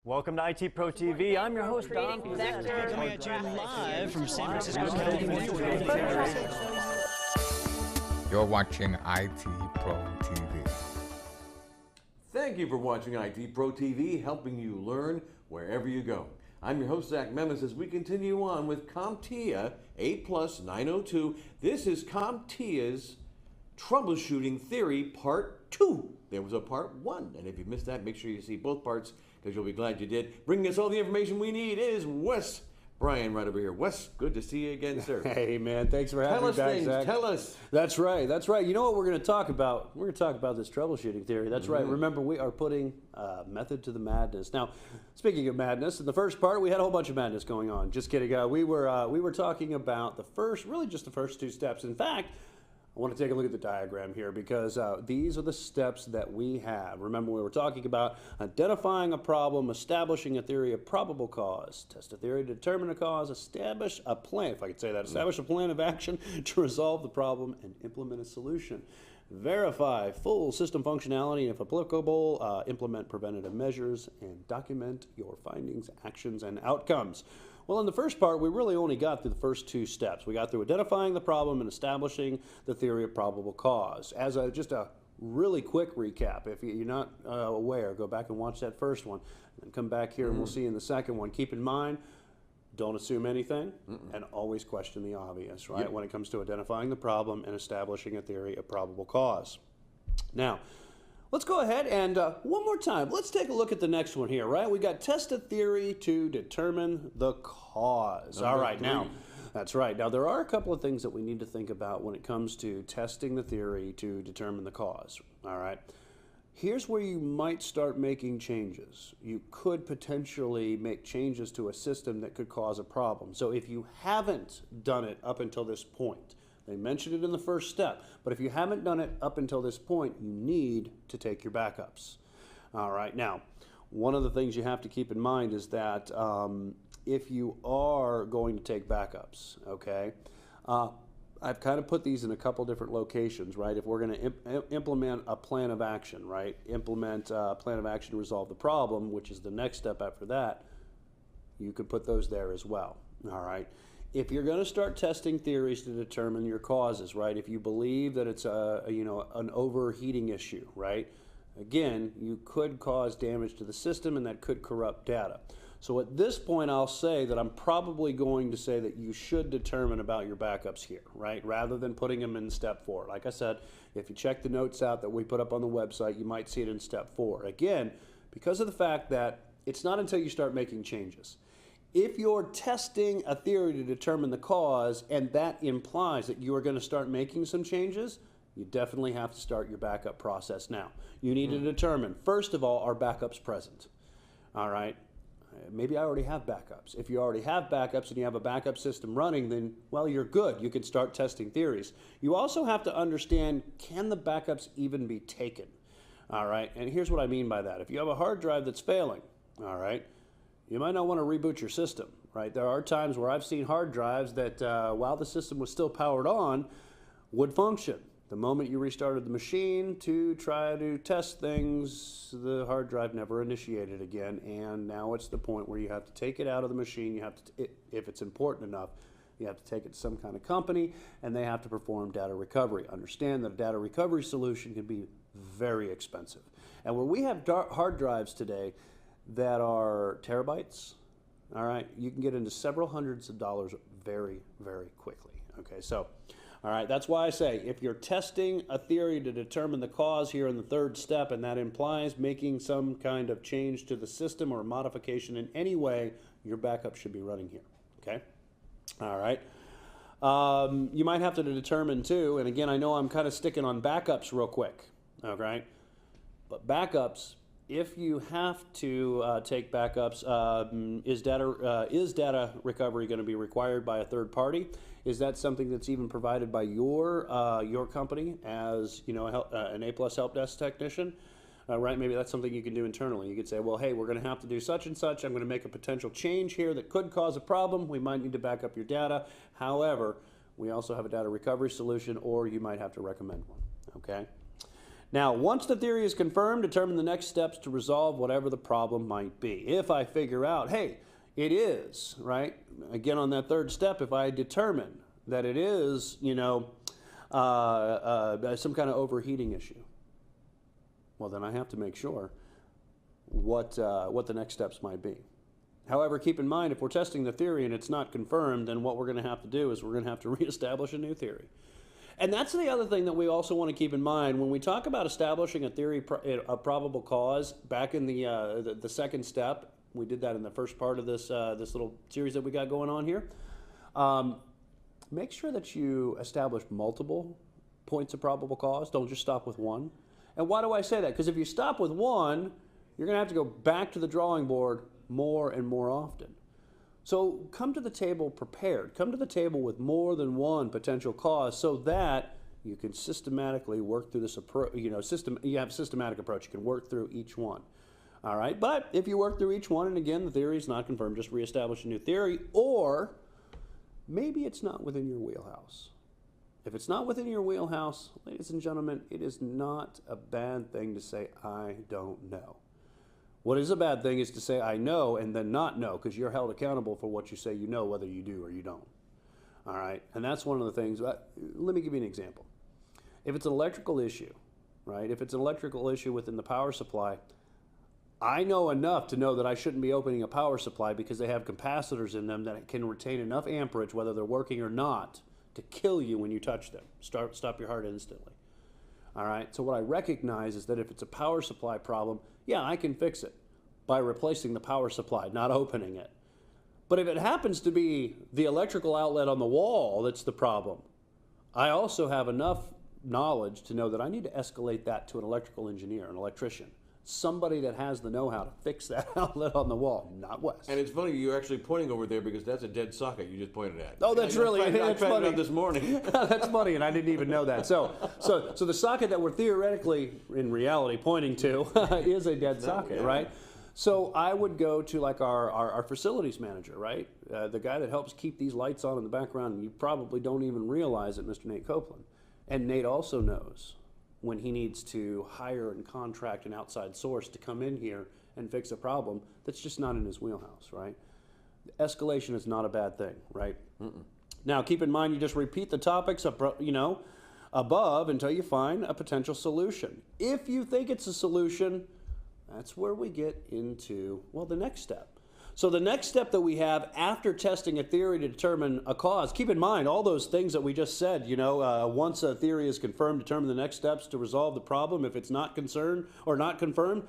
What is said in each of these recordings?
Welcome to IT Pro TV. I'm your host, Don. Coming at you live from San Francisco, California. You're watching IT Pro TV. Thank you for watching IT Pro TV, helping you learn wherever you go. I'm your host, Zach Memis, as we continue on with CompTIA A+ 902. This is CompTIA's Troubleshooting Theory Part 2. There was a Part 1, and if you missed that, make sure you see both parts, because you'll be glad you did. Bringing us all the information we need is Wes Bryan right over here. Wes, good to see you again, sir. Hey, man, thanks for having me back, Zach. Tell us. That's right, that's right. You know what we're going to talk about? We're going to talk about this troubleshooting theory. That's right. Remember, we are putting method to the madness. Now, speaking of madness, in the first part, we had a whole bunch of madness going on. Just kidding. We were talking about the first, really just the first two steps. In fact, I want to take a look at the diagram here because these are the steps that we have. Remember, we were talking about identifying a problem, establishing a theory of probable cause, test a theory to determine a cause, establish a plan, if I could say that, establish a plan of action to resolve the problem and implement a solution. Verify full system functionality, and if applicable, implement preventative measures and document your findings, actions, and outcomes. Well, in the first part, we really only got through the first two steps. We got through identifying the problem and establishing the theory of probable cause. As just a really quick recap, if you're not aware, go back and watch that first one, and come back here and we'll see in the second one. Keep in mind, don't assume anything, and always question the obvious, right? When it comes to identifying the problem and establishing a theory of probable cause. Now, let's go ahead and one more time, let's take a look at the next one here, right? We got test a theory to determine the cause. All right, now, that's right. Now, there are a couple of things that we need to think about when it comes to testing the theory to determine the cause, all right? Here's where you might start making changes. You could potentially make changes to a system that could cause a problem. So if you haven't done it up until this point, they mentioned it in the first step, but if you haven't done it up until this point, you need to take your backups. All right, now, one of the things you have to keep in mind is that if you are going to take backups, okay, I've kind of put these in a couple different locations, right? If we're going to implement a plan of action, right? Implement a plan of action to resolve the problem, which is the next step after that, you could put those there as well, all right? If you're going to start testing theories to determine your causes, right? If you believe that it's an overheating issue, right? Again, you could cause damage to the system and that could corrupt data. So at this point, I'll say that I'm probably going to say that you should determine about your backups here, right? Rather than putting them in step 4. Like I said, if you check the notes out that we put up on the website, you might see it in step 4. Again, because of the fact that it's not until you start making changes. If you're testing a theory to determine the cause, and that implies that you are going to start making some changes, you definitely have to start your backup process now. You need to determine, first of all, are backups present? All right? Maybe I already have backups. If you already have backups and you have a backup system running, then, well, you're good. You can start testing theories. You also have to understand, can the backups even be taken? All right? And here's what I mean by that. If you have a hard drive that's failing, all right, you might not want to reboot your system, right? There are times where I've seen hard drives that, while the system was still powered on, would function. The moment you restarted the machine to try to test things, the hard drive never initiated again, and now it's the point where you have to take it out of the machine. You have to, if it's important enough, you have to take it to some kind of company, and they have to perform data recovery. Understand that a data recovery solution can be very expensive. And where we have hard drives today that are terabytes, all right, you can get into several hundreds of dollars very, very quickly. Okay, so, all right, that's why I say if you're testing a theory to determine the cause here in the third step, and that implies making some kind of change to the system or modification in any way, your backup should be running here, okay? All right. You might have to determine too, and again, I know I'm kind of sticking on backups real quick, okay? But backups, if you have to take backups, is data recovery going to be required by a third party? Is that something that's even provided by your company as an A+ help desk technician? Right? Maybe that's something you can do internally. You could say, well, hey, we're going to have to do such and such. I'm going to make a potential change here that could cause a problem. We might need to back up your data. However, we also have a data recovery solution, or you might have to recommend one. Okay. Now, once the theory is confirmed, determine the next steps to resolve whatever the problem might be. If I figure out, hey, it is, right? Again, on that third step, if I determine that it is, you know, some kind of overheating issue, well, then I have to make sure what the next steps might be. However, keep in mind, if we're testing the theory and it's not confirmed, then what we're going to have to do is we're going to have to reestablish a new theory. And that's the other thing that we also want to keep in mind when we talk about establishing a theory of probable cause. Back in the second step, we did that in the first part of this this little series that we got going on here. Make sure that you establish multiple points of probable cause. Don't just stop with one. And why do I say that? Because if you stop with one, you're going to have to go back to the drawing board more and more often. So come to the table prepared. Come to the table with more than one potential cause so that you can systematically work through this approach. You have a systematic approach. You can work through each one. All right, but if you work through each one, and again, the theory is not confirmed, just reestablish a new theory, or maybe it's not within your wheelhouse. If it's not within your wheelhouse, ladies and gentlemen, it is not a bad thing to say, I don't know. What is a bad thing is to say, I know, and then not know, because you're held accountable for what you say you know, whether you do or you don't. All right, and that's one of the things. Let me give you an example. If it's an electrical issue, right, if it's an electrical issue within the power supply, I know enough to know that I shouldn't be opening a power supply because they have capacitors in them that can retain enough amperage, whether they're working or not, to kill you when you touch them. Stop your heart instantly. All right, so what I recognize is that if it's a power supply problem, yeah, I can fix it by replacing the power supply, not opening it. But if it happens to be the electrical outlet on the wall that's the problem, I also have enough knowledge to know that I need to escalate that to an electrical engineer, an electrician, somebody that has the know-how to fix that outlet on the wall, not Wes. And it's funny you're actually pointing over there because that's a dead socket you just pointed at. Oh, that's really that's funny. Up this morning. That's funny, and I didn't even know that. So the socket that we're theoretically, in reality, pointing to is a dead socket, right? So I would go to like our facilities manager, right? The guy that helps keep these lights on in the background, and you probably don't even realize it, Mr. Nate Copeland. And Nate also knows when he needs to hire and contract an outside source to come in here and fix a problem that's just not in his wheelhouse, right? Escalation is not a bad thing, right? Now, keep in mind, you just repeat the topics, above until you find a potential solution. If you think it's a solution, that's where we get into, well, the next step. So the next step that we have after testing a theory to determine a cause, keep in mind all those things that we just said, once a theory is confirmed, determine the next steps to resolve the problem. If it's not concerned or not confirmed,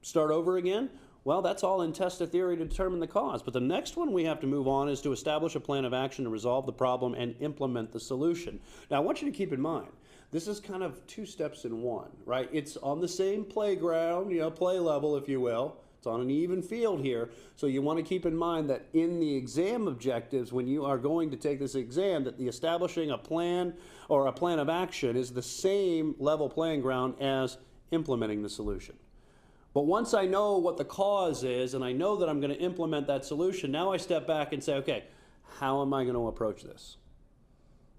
start over again. Well, that's all in test a theory to determine the cause. But the next one we have to move on is to establish a plan of action to resolve the problem and implement the solution. Now, I want you to keep in mind, this is kind of two steps in one, right? It's on the same playground, play level, if you will. It's on an even field here, so you want to keep in mind that in the exam objectives, when you are going to take this exam, that the establishing a plan or a plan of action is the same level playing ground as implementing the solution. But once I know what the cause is and I know that I'm going to implement that solution, now I step back and say, okay, how am I going to approach this?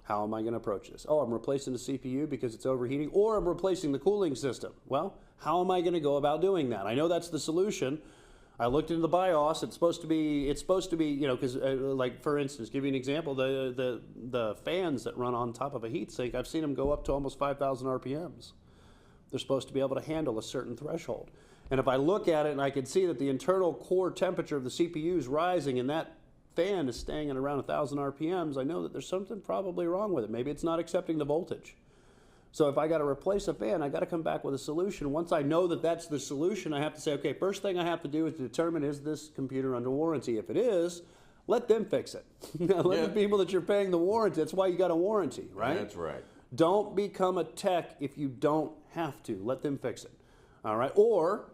How am I going to approach this? Oh, I'm replacing the CPU because it's overheating, or I'm replacing the cooling system. Well, how am I going to go about doing that? I know that's the solution. I looked into the BIOS. It's supposed to be, because like for instance, give you an example, the fans that run on top of a heatsink, I've seen them go up to almost 5,000 RPMs. They're supposed to be able to handle a certain threshold. And if I look at it and I can see that the internal core temperature of the CPU is rising and that fan is staying at around 1,000 RPMs, I know that there's something probably wrong with it. Maybe it's not accepting the voltage. So if I got to replace a fan, I got to come back with a solution. Once I know that that's the solution, I have to say, okay, first thing I have to do is determine, is this computer under warranty? If it is, let them fix it. Let the people that you're paying the warranty, that's why you got a warranty, right? That's right. Don't become a tech if you don't have to. Let them fix it, all right? Or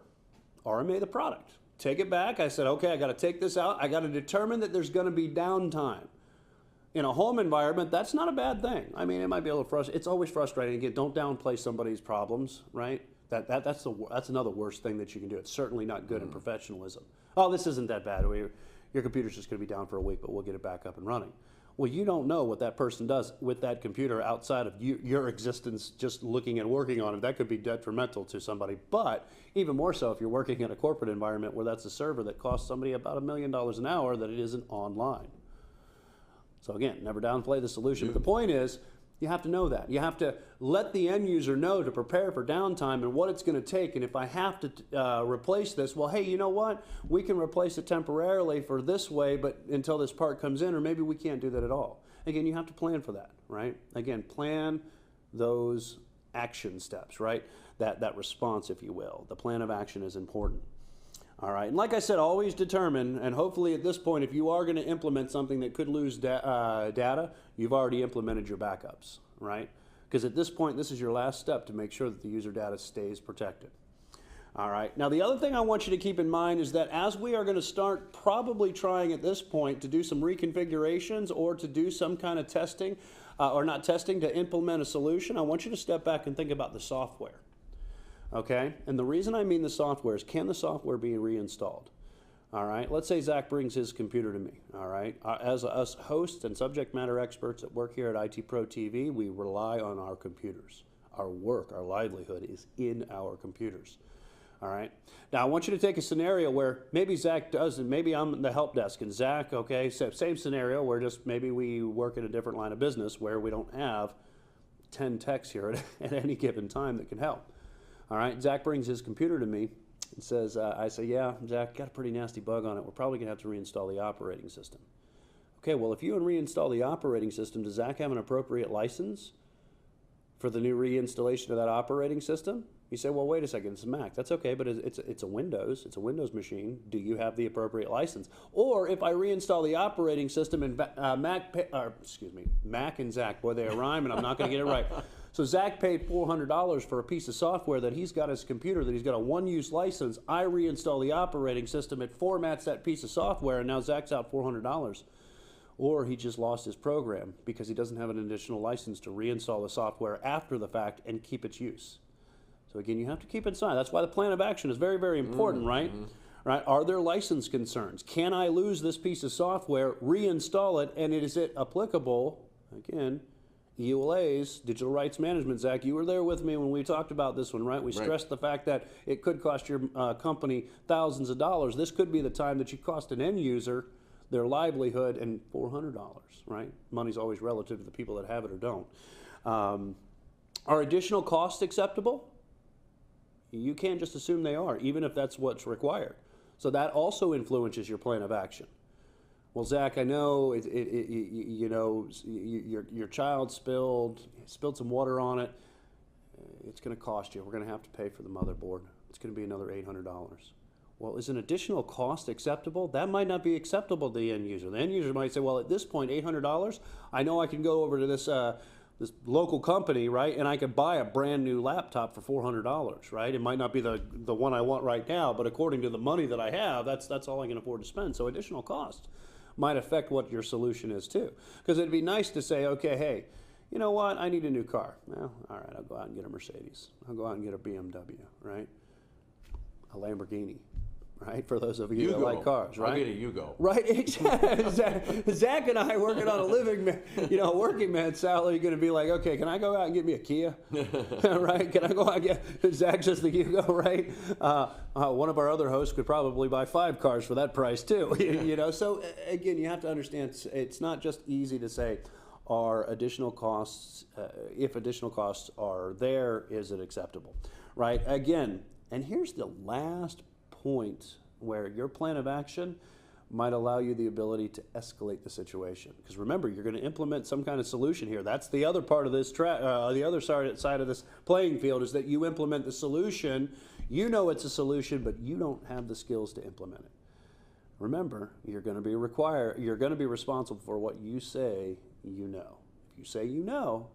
RMA the product. Take it back. I said, okay, I got to take this out. I got to determine that there's going to be downtime. In a home environment, that's not a bad thing. I mean, it might be a little frustrating. It's always frustrating. Again, don't downplay somebody's problems, right? That's another worst thing that you can do. It's certainly not good in professionalism. Oh, this isn't that bad. Your computer's just going to be down for a week, but we'll get it back up and running. Well, you don't know what that person does with that computer outside of your existence, just looking and working on it. That could be detrimental to somebody. But even more so if you're working in a corporate environment where that's a server that costs somebody about $1 million an hour that it isn't online. So again, never downplay the solution. But the point is, you have to know that. You have to let the end user know to prepare for downtime and what it's going to take. And if I have to replace this, well, hey, you know what? We can replace it temporarily for this way, but until this part comes in, or maybe we can't do that at all. Again, you have to plan for that, right? Again, plan those action steps, right? That response, if you will. The plan of action is important. All right, and like I said, always determine, and hopefully at this point, if you are going to implement something that could lose data, you've already implemented your backups, right? Because at this point, this is your last step to make sure that the user data stays protected. All right, now the other thing I want you to keep in mind is that as we are going to start probably trying at this point to do some reconfigurations or to do some kind of testing, or not testing, to implement a solution, I want you to step back and think about the software. Okay, and the reason I mean the software is, can the software be reinstalled? All right, let's say Zach brings his computer to me. All right, as us hosts and subject matter experts that work here at IT Pro TV, we rely on our computers. Our work, our livelihood is in our computers. All right, now I want you to take a scenario where maybe Zach does, and maybe I'm the help desk, and Zach, okay, same scenario where just maybe we work in a different line of business where we don't have 10 techs here at any given time that can help. All right, Zach brings his computer to me and says, I say, yeah, Zach, got a pretty nasty bug on it. We're probably going to have to reinstall the operating system. Okay, well, if you reinstall the operating system, does Zach have an appropriate license for the new reinstallation of that operating system? You say, well, wait a second, it's a Mac. That's okay, but it's a Windows machine. Do you have the appropriate license? Or if I reinstall the operating system and Mac and Zach, boy, they rhyme, and I'm not going to get it right. So Zach paid $400 for a piece of software that he's got on his computer, that he's got a one-use license. I reinstall the operating system, it formats that piece of software, and now Zach's out $400. Or he just lost his program because he doesn't have an additional license to reinstall the software after the fact and keep its use. So again, you have to keep it inside. That's why the plan of action is very, very important, right? Right? Are there license concerns? Can I lose this piece of software, reinstall it, and is it applicable, again, EULAs, digital rights management. Zach, you were there with me when we talked about this one, right? We stressed the fact that it could cost your company thousands of dollars. This could be the time that you cost an end user their livelihood and $400, right? Money's always relative to the people that have it or don't. Are additional costs acceptable? You can't just assume they are, even if that's what's required. So that also influences your plan of action. Well, Zach, I know you know your child spilled some water on it. It's going to cost you. We're going to have to pay for the motherboard. It's going to be another $800. Well, is an additional cost acceptable? That might not be acceptable to the end user. The end user might say, well, at this point, $800, I know I can go over to this this local company, right, and I could buy a brand new laptop for $400, right? It might not be the one I want right now, but according to the money that I have, that's all I can afford to spend. So additional cost might affect what your solution is too. Because it'd be nice to say, okay, hey, you know what, I need a new car. Well, all right, I'll go out and get a Mercedes. I'll go out and get a BMW, right? A Lamborghini. Right, for those of you that like cars, right? I'll get a Yugo. Right, exactly. Zach and I working on a working man salary, going to be like, okay, can I go out and get me a Kia? Right? Can I go out and get Zach just the Yugo? Right? One of our other hosts could probably buy 5 cars for that price too. You know, so again, you have to understand it's not just easy to say, are additional costs? If additional costs are there, is it acceptable? Right? Again, and here's the last point where your plan of action might allow you the ability to escalate the situation. Because remember, you're going to implement some kind of solution here. That's the other part of this the other side of this playing field, is that you implement the solution. You know it's a solution, but you don't have the skills to implement it. Remember, you're going to be responsible for what you say you know. If you say you know,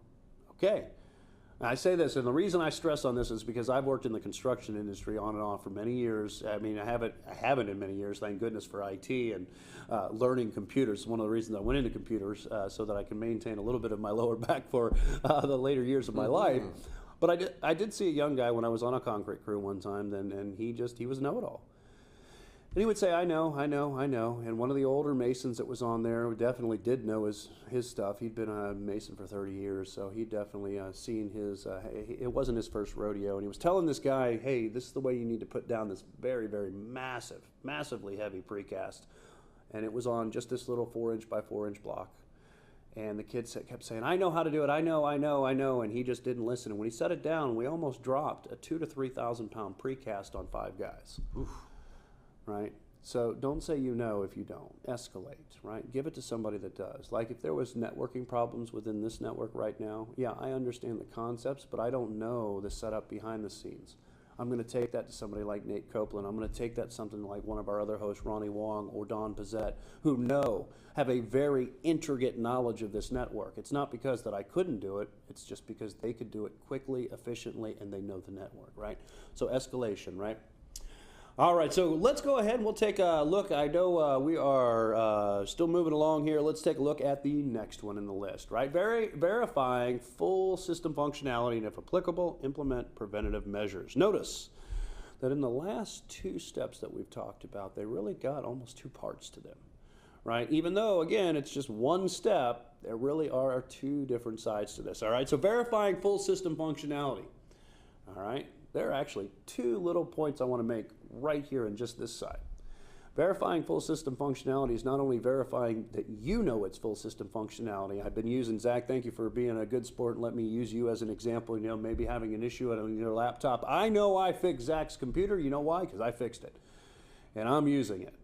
okay. I say this, and the reason I stress on this is because I've worked in the construction industry on and off for many years. I mean, I haven't in many years, thank goodness for IT and learning computers. One of the reasons I went into computers so that I can maintain a little bit of my lower back for the later years of my life. But I did see a young guy when I was on a concrete crew one time, and he was a know-it-all. And he would say, I know. And one of the older Masons that was on there definitely did know his stuff. He'd been a Mason for 30 years, so he'd definitely seen his, it wasn't his first rodeo. And he was telling this guy, hey, this is the way you need to put down this very, very massively heavy precast. And it was on just this little 4-inch by 4-inch block. And the kid kept saying, I know how to do it, I know. And he just didn't listen. And when he set it down, we almost dropped a 2,000 to 3,000 pound precast on 5 guys. Oof. Right? So don't say you know if you don't. Escalate, right? Give it to somebody that does. Like if there was networking problems within this network right now, yeah, I understand the concepts, but I don't know the setup behind the scenes. I'm going to take that to somebody like Nate Copeland. I'm going to take that to something like one of our other hosts, Ronnie Wong or Don Pizzette, who have a very intricate knowledge of this network. It's not because that I couldn't do it. It's just because they could do it quickly, efficiently, and they know the network, right? So escalation, right? All right, so let's go ahead and we'll take a look. I know we are still moving along here. Let's take a look at the next one in the list, right? Verifying full system functionality and, if applicable, implement preventative measures. Notice that in the last 2 steps that we've talked about, they really got almost 2 parts to them, right? Even though, again, it's just 1 step, there really are 2 different sides to this, all right? So verifying full system functionality, all right? There are actually 2 little points I want to make right here in just this side. Verifying full system functionality is not only verifying that you know it's full system functionality. I've been using, Zach, thank you for being a good sport and let me use you as an example, you know, maybe having an issue on your laptop. I know I fixed Zach's computer. You know why? Because I fixed it. And I'm using it.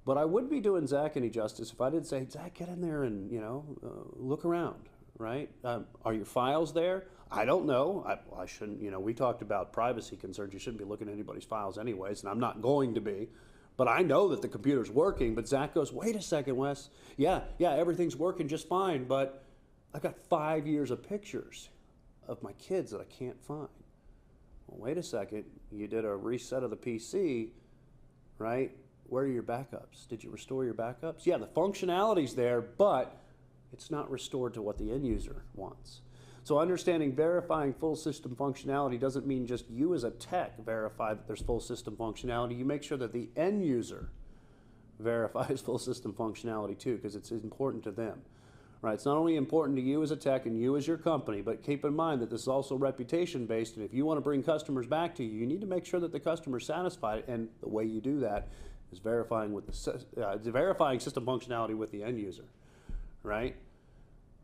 But I wouldn't be doing Zach any justice if I didn't say, Zach, get in there and, you know, look around, right? Are your files there? I don't know. I shouldn't, you know, we talked about privacy concerns. You shouldn't be looking at anybody's files anyways, and I'm not going to be. But I know that the computer's working. But Zach goes, wait a second, Wes. Yeah, everything's working just fine, but I've got 5 years of pictures of my kids that I can't find. Well, wait a second. You did a reset of the PC, right? Where are your backups? Did you restore your backups? Yeah, the functionality's there, but it's not restored to what the end user wants. So understanding verifying full system functionality doesn't mean just you as a tech verify that there's full system functionality. You make sure that the end user verifies full system functionality too, because it's important to them. Right? It's not only important to you as a tech and you as your company, but keep in mind that this is also reputation based, and if you want to bring customers back to you, you need to make sure that the customer is satisfied, and the way you do that is verifying system functionality with the end user, right?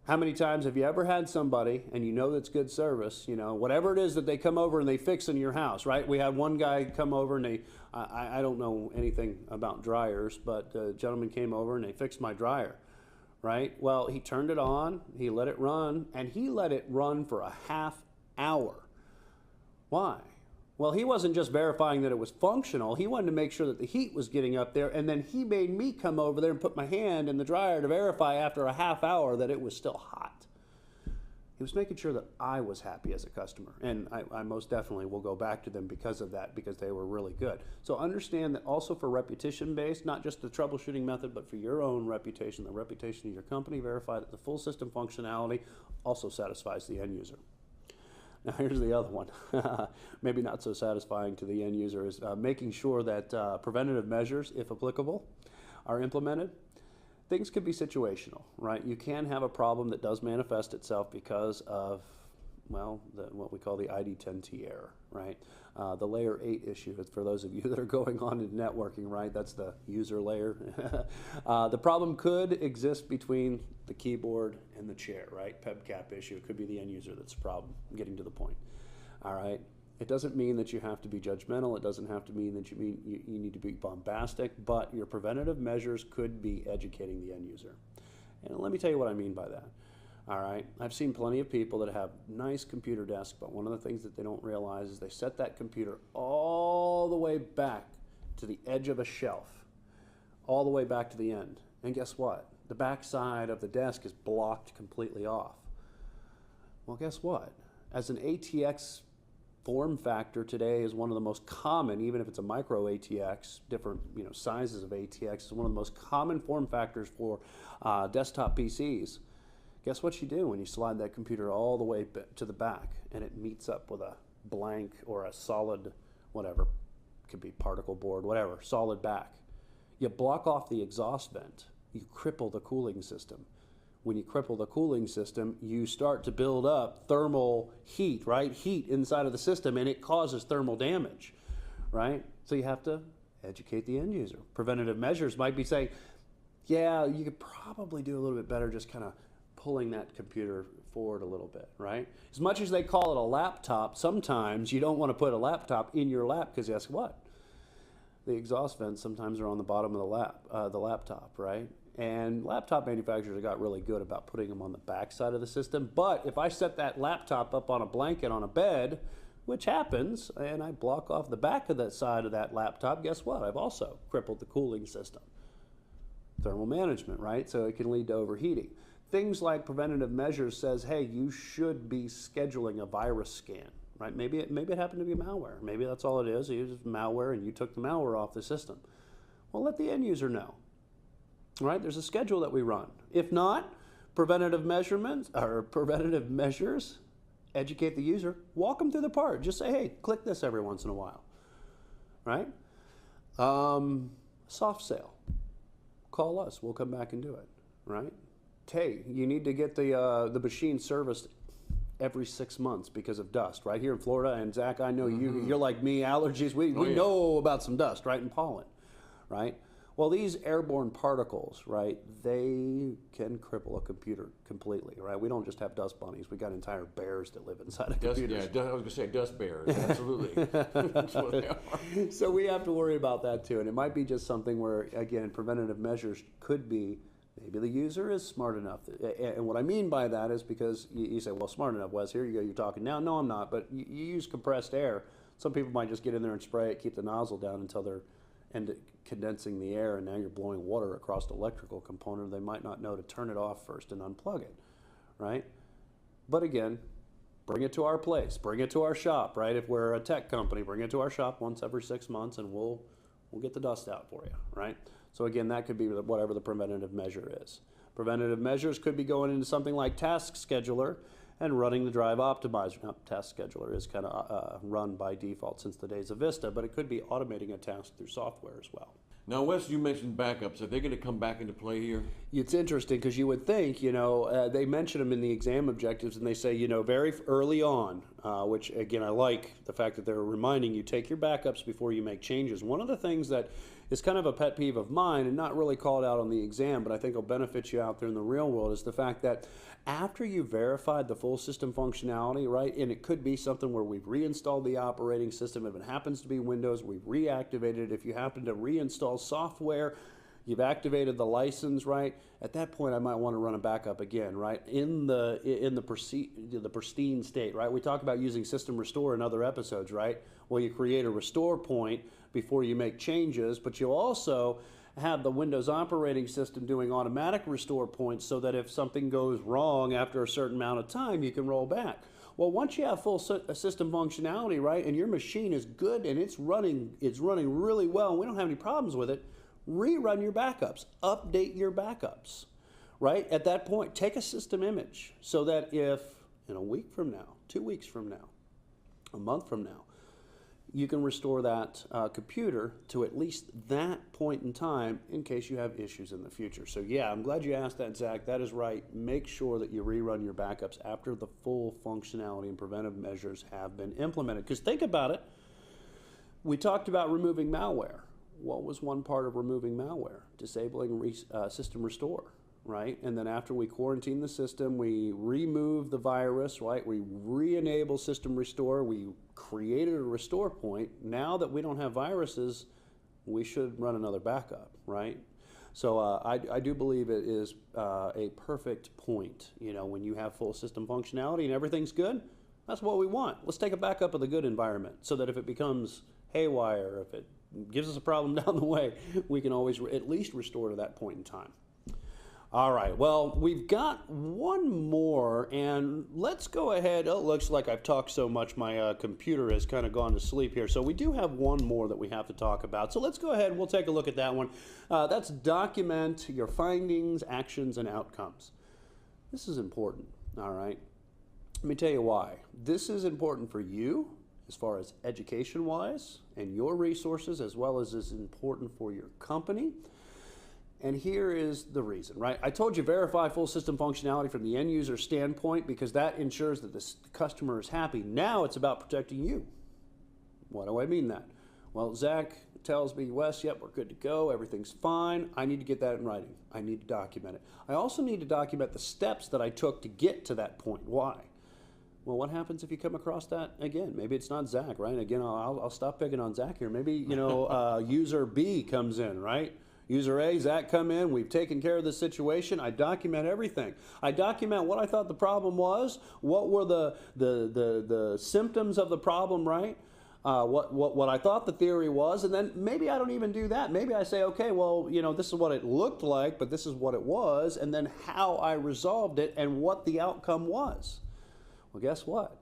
How many times have you ever had somebody, and you know that's good service, you know, whatever it is that they come over and they fix in your house, right? We had one guy come over and I don't know anything about dryers, but a gentleman came over and they fixed my dryer, right? Well, he turned it on, he let it run, and he let it run for a half hour. Why? Well, he wasn't just verifying that it was functional. He wanted to make sure that the heat was getting up there, and then he made me come over there and put my hand in the dryer to verify after a half hour that it was still hot. He was making sure that I was happy as a customer, and I most definitely will go back to them because of that, because they were really good. So understand that also for reputation-based, not just the troubleshooting method, but for your own reputation, the reputation of your company, verify that the full system functionality also satisfies the end user. Now here's the other one, maybe not so satisfying to the end user, is making sure that preventative measures, if applicable, are implemented. Things could be situational, right? You can have a problem that does manifest itself because of, well, what we call the ID10T error, right? The layer 8 issue, for those of you that are going on in networking, right? That's the user layer. The problem could exist between the keyboard and the chair, right? PEBCAP issue. It could be the end user that's the problem. I'm getting to the point. All right. It doesn't mean that you have to be judgmental. It doesn't have to mean that you need to be bombastic, but your preventative measures could be educating the end user. And let me tell you what I mean by that. All right, I've seen plenty of people that have nice computer desks, but one of the things that they don't realize is they set that computer all the way back to the edge of a shelf, all the way back to the end. And guess what? The back side of the desk is blocked completely off. Well, guess what? As an ATX form factor today is one of the most common, even if it's a micro ATX, different sizes of ATX, is one of the most common form factors for desktop PCs. Guess what you do when you slide that computer all the way to the back and it meets up with a blank or a solid whatever could be particle board, whatever, solid back. You block off the exhaust vent, you cripple the cooling system. When you cripple the cooling system, you start to build up thermal heat, right? Heat inside of the system, and it causes thermal damage, right? So you have to educate the end user. Preventative measures might be saying, yeah, you could probably do a little bit better just kind of pulling that computer forward a little bit, right? As much as they call it a laptop, sometimes you don't want to put a laptop in your lap because guess what? The exhaust vents sometimes are on the bottom of the laptop, right? And laptop manufacturers have got really good about putting them on the back side of the system. But if I set that laptop up on a blanket on a bed, which happens, and I block off the back of that side of that laptop, guess what? I've also crippled the cooling system. Thermal management, right? So it can lead to overheating. Things like preventative measures says, hey, you should be scheduling a virus scan, right? Maybe it happened to be malware. Maybe that's all it is. It was malware and you took the malware off the system. Well, let the end user know, right? There's a schedule that we run. If not, preventative measurements or preventative measures, educate the user, walk them through the part. Just say, hey, click this every once in a while, right? Soft sale. Call us. We'll come back and do it, right? Hey, you need to get the machine serviced every 6 months because of dust, right? Here in Florida, and Zach, I know you're like me, allergies. We know about some dust, right, and pollen, right? Well, these airborne particles, right, they can cripple a computer completely, right? We don't just have dust bunnies. We got entire bears that live inside of computers. Yeah, I was going to say dust bears, absolutely. That's what they are. So we have to worry about that too. And it might be just something where, again, preventative measures could be maybe the user is smart enough. And what I mean by that is because you say, well, smart enough, Wes, here you go, you're talking now. No, I'm not, but you use compressed air. Some people might just get in there and spray it, keep the nozzle down until they're condensing the air, and now you're blowing water across the electrical component. They might not know to turn it off first and unplug it, right? But again, bring it to our place, bring it to our shop, right? If we're a tech company, bring it to our shop once every 6 months and we'll get the dust out for you, right? So again, that could be whatever the preventative measure is. Preventative measures could be going into something like Task Scheduler and running the drive optimizer. Now, Task Scheduler is kind of run by default since the days of Vista, but it could be automating a task through software as well. Now, Wes, you mentioned backups. Are they going to come back into play here? It's interesting because you would think, they mention them in the exam objectives and they say, very early on, which again, I like the fact that they're reminding you, take your backups before you make changes. One of the things that is kind of a pet peeve of mine and not really called out on the exam, but I think will benefit you out there in the real world is the fact that after you verified the full system functionality, right, and it could be something where we've reinstalled the operating system. If it happens to be Windows, we've reactivated it. If you happen to reinstall software, you've activated the license, right? At that point, I might want to run a backup again, right? In the pristine state, right? We talk about using system restore in other episodes, right? Well, you create a restore point before you make changes, but you also have the Windows operating system doing automatic restore points so that if something goes wrong after a certain amount of time, you can roll back. Well, once you have full system functionality, right, and your machine is good and it's running really well and we don't have any problems with it, rerun your backups, update your backups, right? At that point, take a system image so that if in a week from now, 2 weeks from now, a month from now, you can restore that computer to at least that point in time in case you have issues in the future. So yeah, I'm glad you asked that, Zach. That is right. Make sure that you rerun your backups after the full functionality and preventive measures have been implemented. Because think about it. We talked about removing malware. What was one part of removing malware? Disabling system restore, right? And then after we quarantine the system, we remove the virus, right? We re-enable system restore. We created a restore point. Now that we don't have viruses, we should run another backup, right? So I do believe it is a perfect point. When you have full system functionality and everything's good, that's what we want. Let's take a backup of the good environment so that if it becomes haywire, if it gives us a problem down the way, we can always at least restore to that point in time. All right, well, we've got one more, and let's go ahead. Oh, it looks like I've talked so much, my computer has kind of gone to sleep here. So we do have one more that we have to talk about. So let's go ahead and we'll take a look at that one. That's document your findings, actions, and outcomes. This is important, all right? Let me tell you why. This is important for you as far as education-wise and your resources, as well as is important for your company. And here is the reason, right? I told you verify full system functionality from the end user standpoint because that ensures that the customer is happy. Now it's about protecting you. What do I mean that? Well, Zach tells me, Wes, yep, we're good to go. Everything's fine. I need to get that in writing. I need to document it. I also need to document the steps that I took to get to that point. Why? Well, what happens if you come across that again? Maybe it's not Zach, right? Again, I'll stop picking on Zach here. Maybe, user B comes in, right? User A, Zach come in, we've taken care of the situation. I document everything. I document what I thought the problem was, what were the symptoms of the problem, right? What I thought the theory was, and then maybe I don't even do that. Maybe I say, okay, well, this is what it looked like, but this is what it was, and then how I resolved it and what the outcome was. Well, guess what?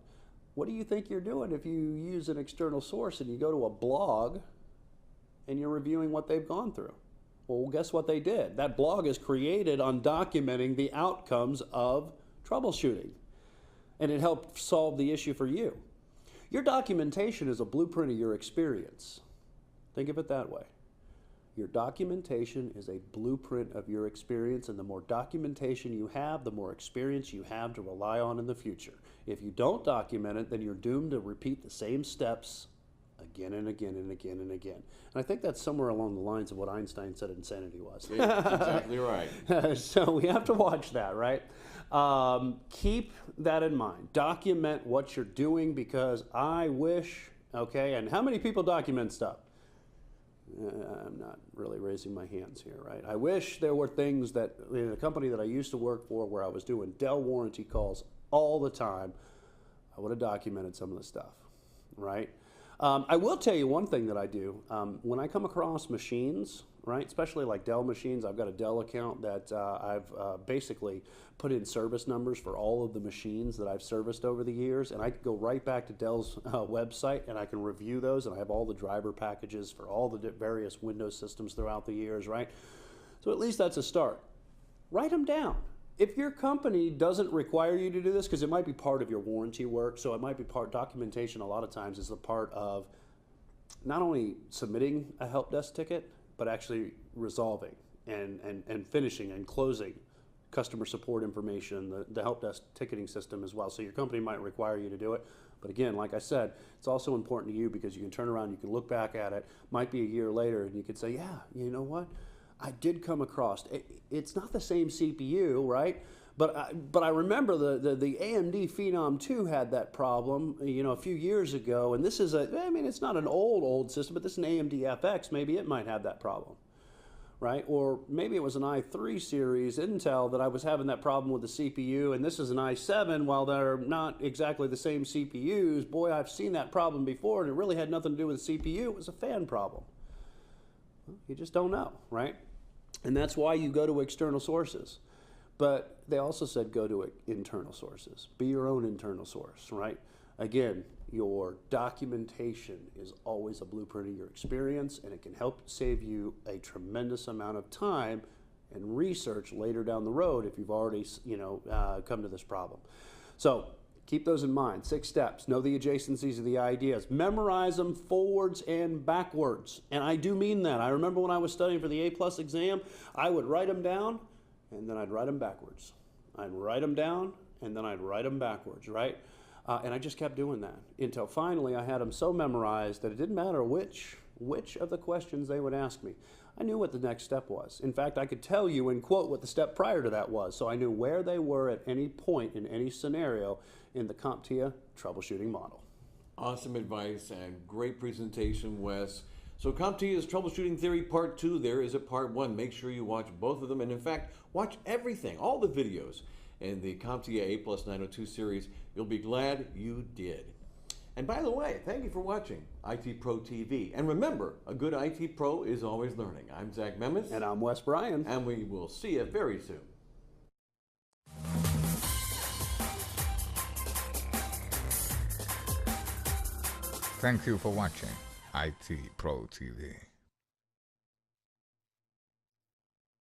What do you think you're doing if you use an external source and you go to a blog and you're reviewing what they've gone through? Well, guess what they did? That blog is created on documenting the outcomes of troubleshooting, and it helped solve the issue for you. Your documentation is a blueprint of your experience. Think of it that way. Your documentation is a blueprint of your experience, and the more documentation you have, the more experience you have to rely on in the future. If you don't document it, then you're doomed to repeat the same steps again and again and again and again. And I think that's somewhere along the lines of what Einstein said insanity was. Yeah, that's exactly right. So we have to watch that, right? Keep that in mind. Document what you're doing because I wish, okay, and how many people document stuff? I'm not really raising my hands here, right? I wish there were things that in a company that I used to work for where I was doing Dell warranty calls all the time, I would have documented some of the stuff, right? I will tell you one thing that I do. When I come across machines, right, especially like Dell machines, I've got a Dell account that I've basically put in service numbers for all of the machines that I've serviced over the years, and I can go right back to Dell's website and I can review those, and I have all the driver packages for all the various Windows systems throughout the years, right? So at least that's a start. Write them down. If your company doesn't require you to do this, because it might be part of your warranty work, so it might be documentation a lot of times is a part of not only submitting a help desk ticket, but actually resolving and finishing and closing customer support information, the help desk ticketing system as well. So your company might require you to do it. But again, like I said, it's also important to you because you can turn around, you can look back at it, might be a year later, and you could say, yeah, you know what? I did come across, it's not the same CPU, right? But I remember the AMD Phenom 2 had that problem, a few years ago, and this is it's not an old system, but this is an AMD FX, maybe it might have that problem, right? Or maybe it was an i3 series Intel that I was having that problem with the CPU, and this is an i7, while they're not exactly the same CPUs, boy, I've seen that problem before, and it really had nothing to do with the CPU, it was a fan problem. Well, you just don't know, right? And that's why you go to external sources. But they also said go to internal sources. Be your own internal source, right? Again, your documentation is always a blueprint of your experience, and it can help save you a tremendous amount of time and research later down the road if you've already come to this problem. So keep those in mind. 6 steps. Know the adjacencies of the ideas. Memorize them forwards and backwards. And I do mean that. I remember when I was studying for the A+ exam, I would write them down, and then I'd write them backwards. I'd write them down, and then I'd write them backwards, right? And I just kept doing that until finally I had them so memorized that it didn't matter which of the questions they would ask me. I knew what the next step was. In fact, I could tell you in quote what the step prior to that was, so I knew where they were at any point in any scenario in the CompTIA troubleshooting model. Awesome advice and great presentation, Wes. So CompTIA's Troubleshooting Theory Part 2, there is a Part 1. Make sure you watch both of them, and in fact, watch everything, all the videos in the CompTIA A+ 902 series. You'll be glad you did. And by the way, thank you for watching IT Pro TV. And remember, a good IT Pro is always learning. I'm Zach Memis. And I'm Wes Bryan. And we will see you very soon. Thank you for watching IT Pro TV.